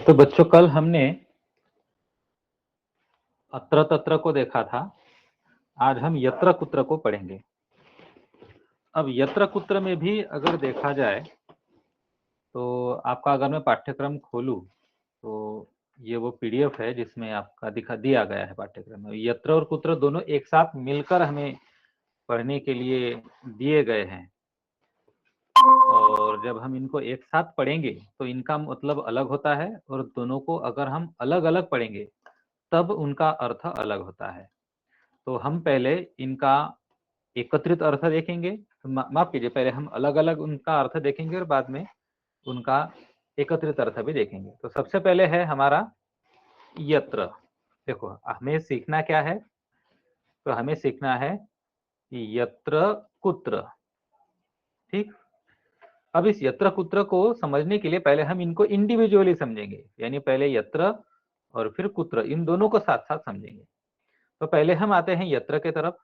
तो बच्चों कल हमने अत्र तत्र को देखा था। आज हम यत्र कुत्र को पढ़ेंगे। अब यत्र कुत्र में भी अगर देखा जाए तो आपका अगर मैं पाठ्यक्रम खोलूं तो ये वो पीडीएफ है जिसमें आपका दिया गया है पाठ्यक्रम में। यत्र और कुत्र दोनों एक साथ मिलकर हमें पढ़ने के लिए दिए गए हैं, और जब हम इनको एक साथ पढ़ेंगे तो इनका मतलब अलग होता है, और दोनों को अगर हम अलग अलग पढ़ेंगे तब उनका अर्थ अलग होता है। तो हम पहले इनका एकत्रित अर्थ देखेंगे, माफ कीजिए, पहले हम अलग अलग उनका अर्थ देखेंगे और बाद में उनका एकत्रित अर्थ भी देखेंगे। तो सबसे पहले है हमारा यत्र। देखो हमें सीखना क्या है, तो हमें सीखना है यत्र कुत्र। ठीक, अब इस यत्र कुत्र को समझने के लिए पहले हम इनको इंडिविजुअली समझेंगे, यानी पहले यत्र और फिर कुत्र, इन दोनों को साथ साथ समझेंगे। तो पहले हम आते हैं यत्र के तरफ।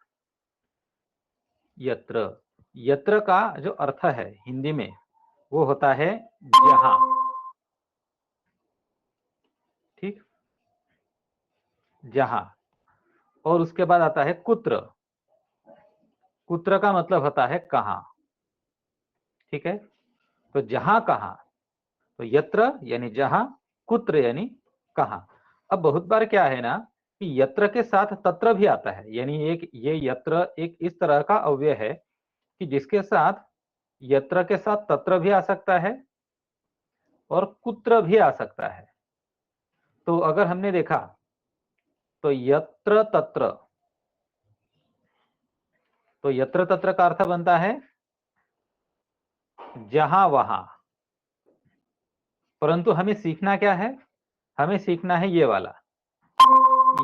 यत्र, यत्र का जो अर्थ है हिंदी में वो होता है जहां। ठीक, जहां। और उसके बाद आता है कुत्र। कुत्र का मतलब होता है कहां। ठीक है, तो जहां कहां, तो यत्र यानी जहां, कुत्र यानी कहां। अब बहुत बार क्या है ना कि यत्र के साथ तत्र भी आता है, यानी ये यत्र एक इस तरह का अव्यय है कि जिसके साथ यत्र के साथ तत्र भी आ सकता है और कुत्र भी आ सकता है। तो अगर हमने देखा तो यत्र तत्र, तो यत्र तत्र का अर्थ बनता है जहां वहां। परंतु हमें सीखना क्या है, हमें सीखना है ये वाला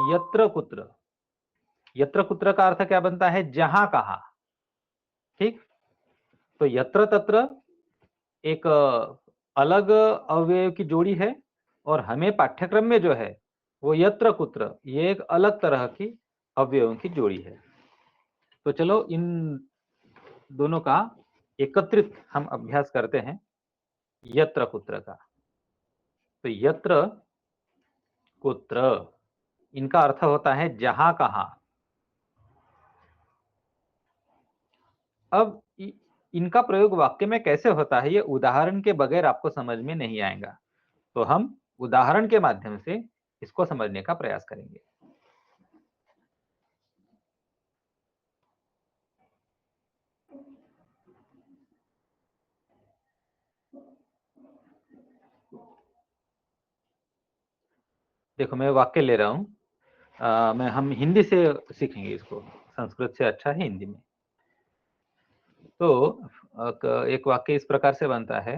यत्र कुत्र। यत्र कुत्र का अर्थ क्या बनता है, जहां कहां। ठीक, तो यत्र तत्र एक अलग अवयव की जोड़ी है, और हमें पाठ्यक्रम में जो है वो यत्र कुत्र, ये एक अलग तरह की अवयवों की जोड़ी है। तो चलो इन दोनों का एकत्रित हम अभ्यास करते हैं यत्र कुत्र का। तो यत्र कुत्र, इनका अर्थ होता है जहां कहां। अब इनका प्रयोग वाक्य में कैसे होता है ये उदाहरण के बगैर आपको समझ में नहीं आएगा, तो हम उदाहरण के माध्यम से इसको समझने का प्रयास करेंगे। देखो मैं वाक्य ले रहा हूं, हम हिंदी से सीखेंगे इसको, संस्कृत से अच्छा है हिंदी में। तो एक वाक्य इस प्रकार से बनता है,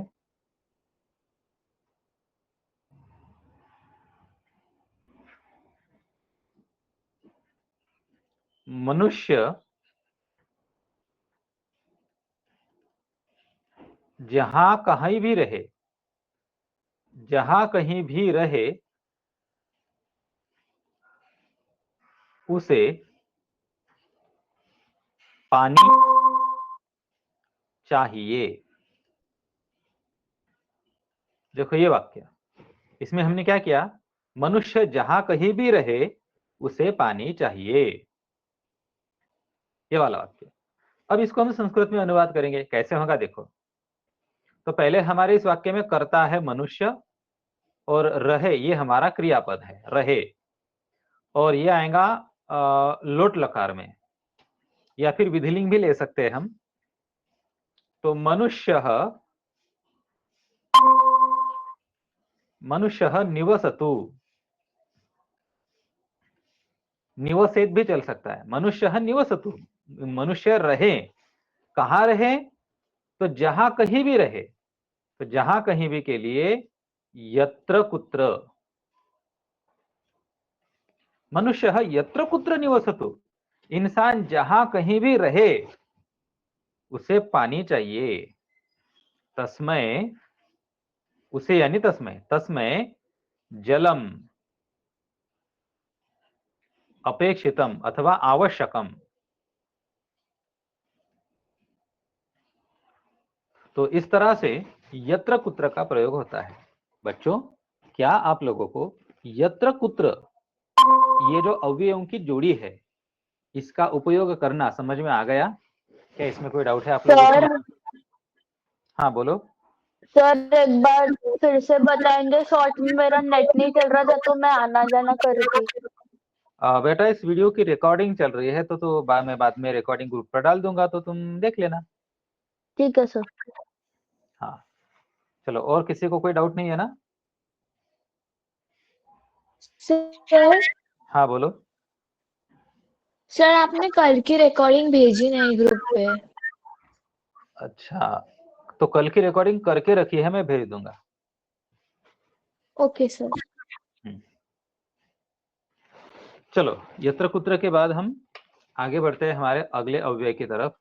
मनुष्य जहां कहीं भी रहे, जहां कहीं भी रहे उसे पानी चाहिए। देखो ये वाक्य, इसमें हमने क्या किया, मनुष्य जहां कहीं भी रहे उसे पानी चाहिए, ये वाला वाक्य। अब इसको हम संस्कृत में अनुवाद करेंगे, कैसे होगा देखो। तो पहले हमारे इस वाक्य में कर्ता है मनुष्य, और रहे ये हमारा क्रियापद है रहे, और ये आएगा लोट लकार में, या फिर विधिलिंग भी ले सकते हैं हम। तो मनुष्य, मनुष्य निवसतु, निवसेत भी चल सकता है, मनुष्य निवसतु, मनुष्य रहे। कहां रहे, तो जहां कहीं भी रहे। तो जहां कहीं भी के लिए यत्र कुत्र, मनुष्य यत्र कुत्र निवसतु, इंसान जहां कहीं भी रहे उसे पानी चाहिए। तस्मय, उसे यानी तस्मय, तस्मय जलम अपेक्षितम अथवा आवश्यकम। तो इस तरह से यत्र कुत्र का प्रयोग होता है। बच्चों क्या आप लोगों को यत्र कुत्र ये जो अव्ययों की जोड़ी है इसका उपयोग करना समझ में आ गया? क्या इसमें कोई डाउट है आप लोगों को? हाँ बोलो। सर एक बार फिर से बताएंगे, शॉर्ट में मेरा नेट नहीं चल रहा था तो मैं आना जाना कर रही थी। बेटा इस वीडियो की रिकॉर्डिंग चल रही है तो बाद में रिकॉर्डिंग ग्रुप पर डाल दूंगा तो तुम देख लेना। ठीक है सर। हाँ चलो, और किसी को कोई डाउट नहीं है ना? सर हाँ बोलो। सर आपने कल की रिकॉर्डिंग भेजी नहीं ग्रुप पे। अच्छा, तो कल की रिकॉर्डिंग करके रखी है, मैं भेज दूंगा। Okay sir. चलो, यत्र कुत्र के बाद हम आगे बढ़ते हैं हमारे अगले अव्यय की तरफ।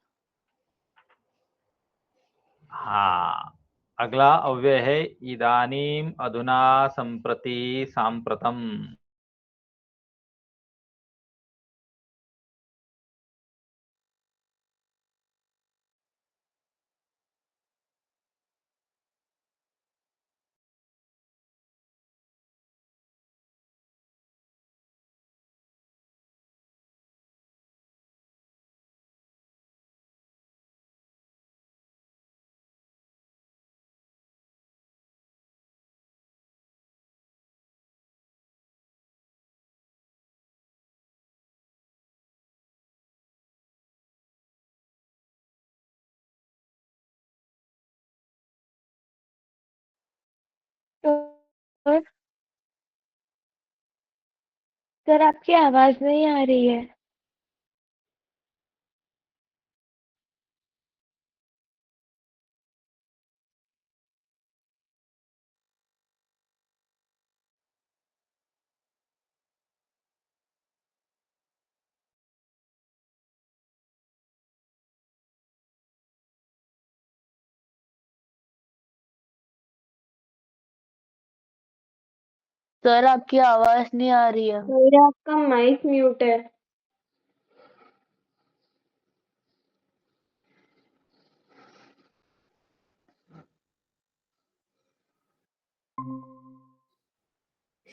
हाँ, अगला अव्यय है इदानीम, अधुना, संप्रति, सांप्रतम। सर आपकी आवाज नहीं आ रही है। सर आपकी आवाज नहीं आ रही है। मेरा आपका माइक म्यूट है।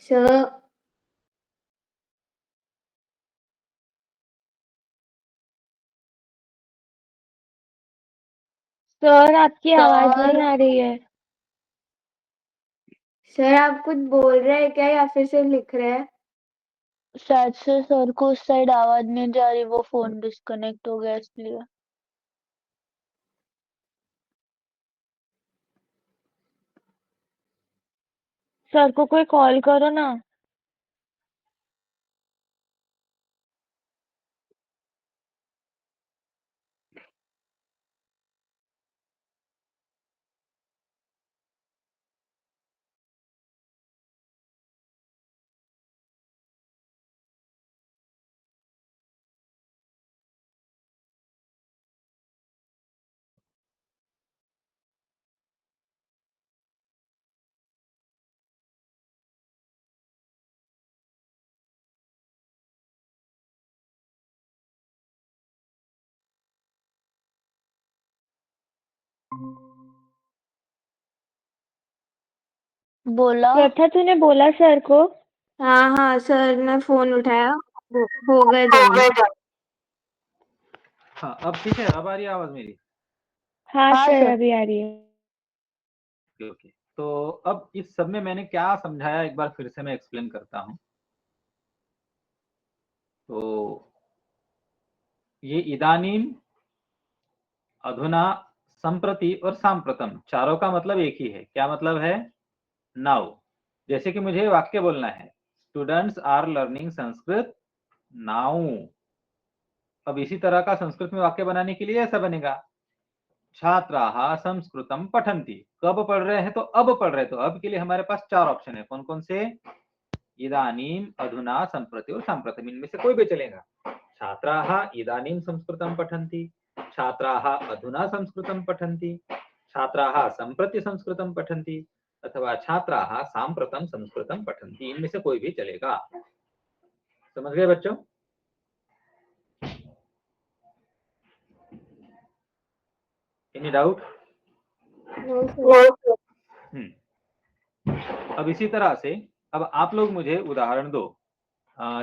सर सर आपकी आवाज नहीं आ रही है। सर आप कुछ बोल रहे हैं क्या या फिर सिर्फ लिख रहे हैं? शायद से सर को उस साइड आवाज नहीं जा रही, वो फोन डिस्कनेक्ट हो गया इसलिए। सर को कोई कॉल करो ना। बोला प्रथा, तूने बोला सर को? हाँ हाँ सर ने फोन उठाया, हो गए ज्वाइन। हाँ अब ठीक है, अब आ रही है आवाज मेरी? हाँ सर अभी आ रही है। ओके, तो अब इस सब में मैंने क्या समझाया एक बार फिर से मैं एक्सप्लेन करता हूं। तो ये इदानीम, अधुना, संप्रति और सांप्रतम चारों का मतलब एक ही है। क्या मतलब है? नाउ। जैसे कि मुझे वाक्य बोलना है, students are learning Sanskrit now. अब इसी तरह का संस्कृत में वाक्य बनाने के लिए ऐसा बनेगा, छात्राः संस्कृतं पठन्ति। कब पढ़ रहे हैं? तो अब पढ़ रहे हैं। तो अब के लिए हमारे पास चार ऑप्शन है। कौन कौन से? इदानीम, अधुना, संप्रति और सांप्रतम। इनमें से कोई भी चलेगा। छात्राः इदानीं संस्कृतं पठन्ति, छात्राः अधुना संस्कृतं पठन्ति, छात्राः संप्रति संस्कृतं पठन्ति, अथवा छात्राः सांप्रतं संस्कृतं पठन्ति। इनमें से कोई भी चलेगा। समझ गए बच्चों? Any doubt? No sir. अब इसी तरह से अब आप लोग मुझे उदाहरण दो।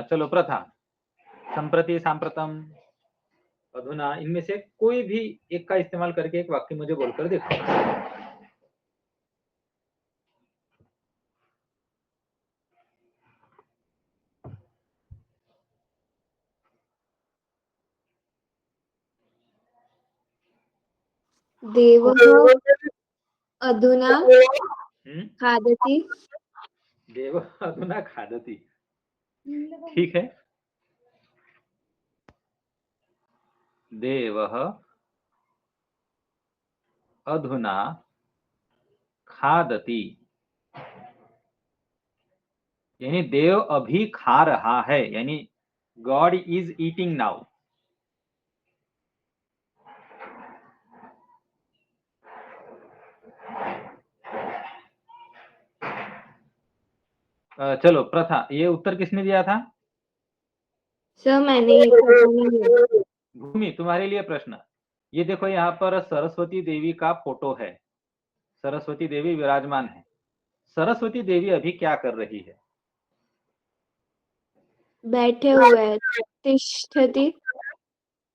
चलो प्रथा, संप्रति, सांप्रतम, अधुना, इनमें से कोई भी एक का इस्तेमाल करके एक वाक्य मुझे बोलकर दिखाओ। देवः अधुना खादति। देव अधुना खादति, ठीक है। देवः अधुना खादति, यानी देव अभी खा रहा है, यानी गॉड इज ईटिंग नाउ। चलो प्रथा, ये उत्तर किसने दिया था? सर मैंने ये दिया। भूमि, तुम्हारे लिए प्रश्न। ये देखो यहाँ पर सरस्वती देवी का फोटो है, सरस्वती देवी विराजमान है। सरस्वती देवी अभी क्या कर रही है? बैठे हुए हैं। तिष्ठति।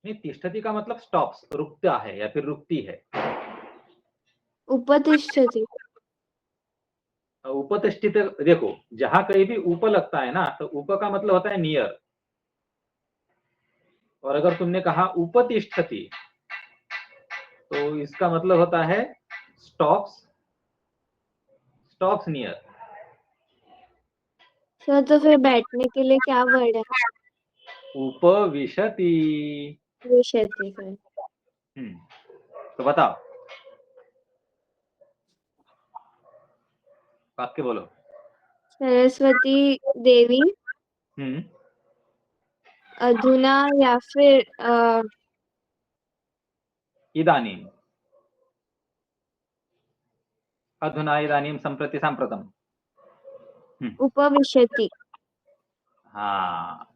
नहीं, तिष्ठति का मतलब स्टॉप्स, रुकता है या फिर रुकती है। उपतिष्ठति। उपतिष्ठित, देखो जहां कहीं भी उप लगता है ना, तो उप का मतलब होता है नियर, और अगर तुमने कहा उपतिष्ठति तो इसका मतलब होता है स्टॉप्स, स्टॉप्स नियर। सर तो फिर बैठने के लिए क्या वर्ड है? उपविशति। विशति का। तो बताओ, वाक्य बोलो। सरस्वती देवी अधुना या फिर इदानीम, अधुना, इदानीम, संप्रति, सांप्रतम। उपविशति। हाँ,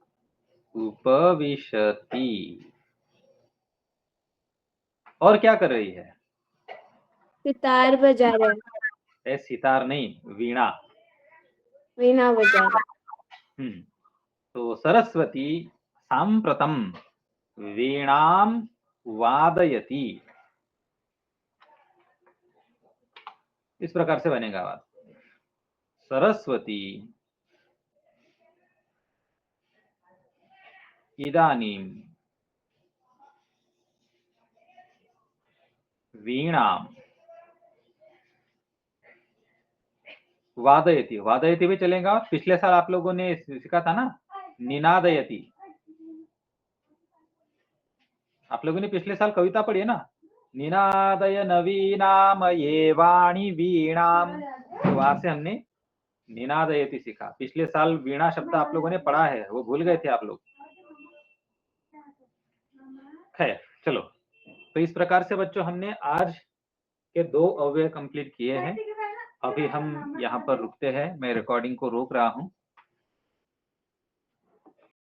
उपविशति। और क्या कर रही है? सितार बजा रहे। सितार नहीं, वीणा। वीणा बजा रहे। तो सरस्वती सांप्रतम वीणाम वादयति, इस प्रकार से बनेगा बात। सरस्वती इदानीम वीणाम वादयति, वादयति भी चलेगा। पिछले साल आप लोगों ने सीखा था ना, निनादयति। आप लोगों ने पिछले साल कविता पढ़ी है ना, निनादय नवीनाम ये वाणी वीणाम, तो वहां से हमने निनादयति सीखा। पिछले साल वीणा शब्द आप लोगों ने पढ़ा है, वो भूल गए थे आप लोग। खैर चलो, तो इस प्रकार से बच्चों हमने आज के 2 अव्यय कंप्लीट किए हैं। अभी हम यहाँ पर रुकते हैं, मैं रिकॉर्डिंग को रोक रहा हूँ।